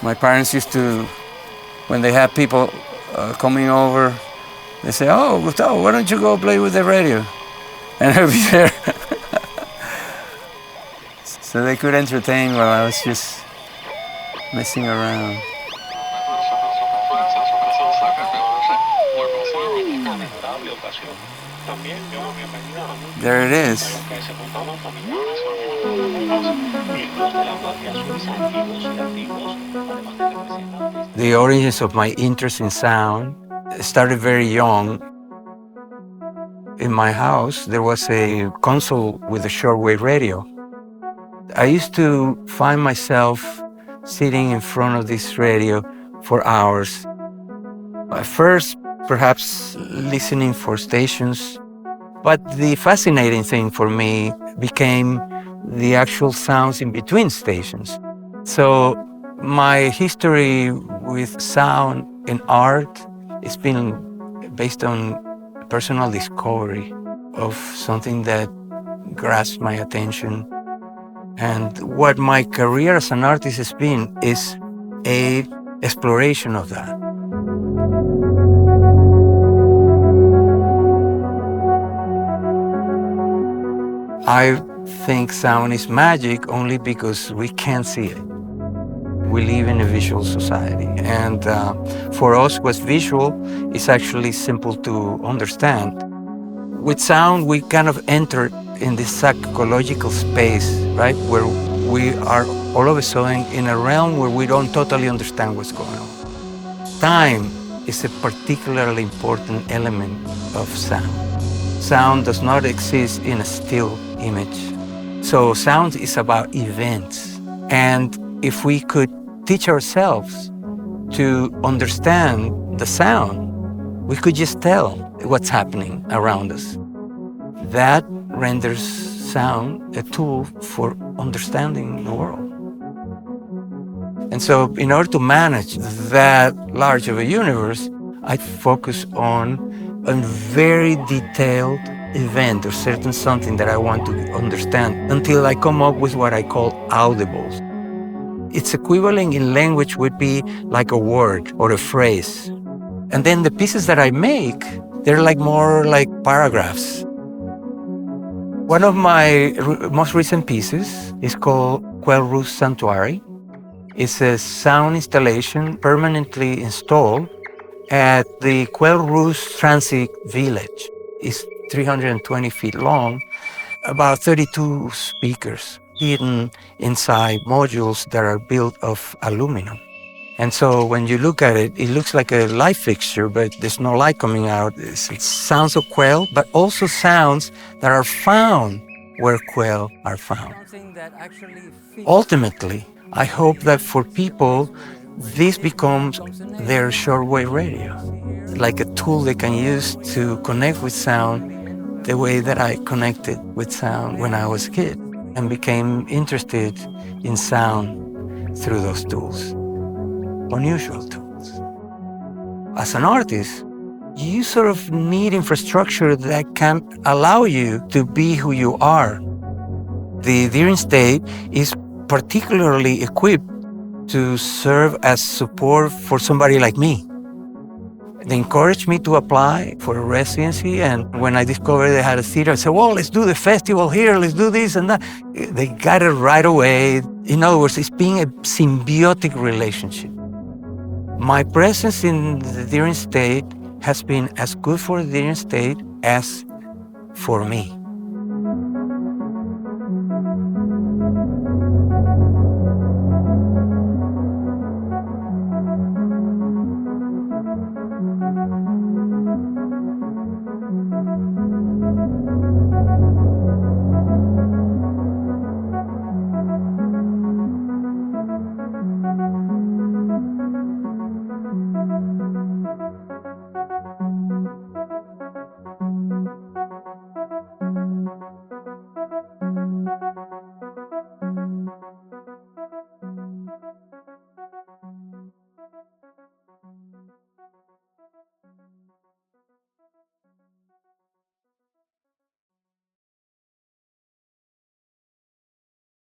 My parents used to, when they had people coming over, they say, "Oh, Gustavo, why don't you go play with the radio?" And I'd be there. So they could entertain while I was just messing around. There it is. The origins of my interest in sound started very young. In my house, there was a console with a shortwave radio. I used to find myself sitting in front of this radio for hours. At first, perhaps listening for stations, but the fascinating thing for me became the actual sounds in between stations. So my history with sound in art has been based on personal discovery of something that grasped my attention. And what my career as an artist has been is an exploration of that. I think sound is magic only because we can't see it. We live in a visual society, and for us, what's visual is actually simple to understand. With sound, we kind of enter in this psychological space, right, where we are all of a sudden in a realm where we don't totally understand what's going on. Time is a particularly important element of sound. Sound does not exist in a still image. So sound is about events. And if we could teach ourselves to understand the sound, we could just tell what's happening around us. That renders sound a tool for understanding the world. And so in order to manage that large of a universe, I focus on a very detailed event or certain something that I want to understand until I come up with what I call audibles. Its equivalent in language would be like a word or a phrase. And then the pieces that I make, they're like more like paragraphs. One of my most recent pieces is called Quail Roost Sanctuary. It's a sound installation permanently installed at the Quail Roost Transit Village. It's 320 feet long, about 32 speakers hidden inside modules that are built of aluminum. And so when you look at it, it looks like a light fixture, but there's no light coming out. It's sounds of quail, but also sounds that are found where quail are found. Ultimately, I hope that for people, this becomes their shortwave radio, like a tool they can use to connect with sound the way that I connected with sound when I was a kid and became interested in sound through those tools. Unusual tools. As an artist, you sort of need infrastructure that can allow you to be who you are. The Deering State is particularly equipped to serve as support for somebody like me. They encouraged me to apply for a residency, and when I discovered they had a theater, I said, well, let's do the festival here, let's do this and that. They got it right away. In other words, it's being a symbiotic relationship. My presence in the Deering State has been as good for the Deering State as for me.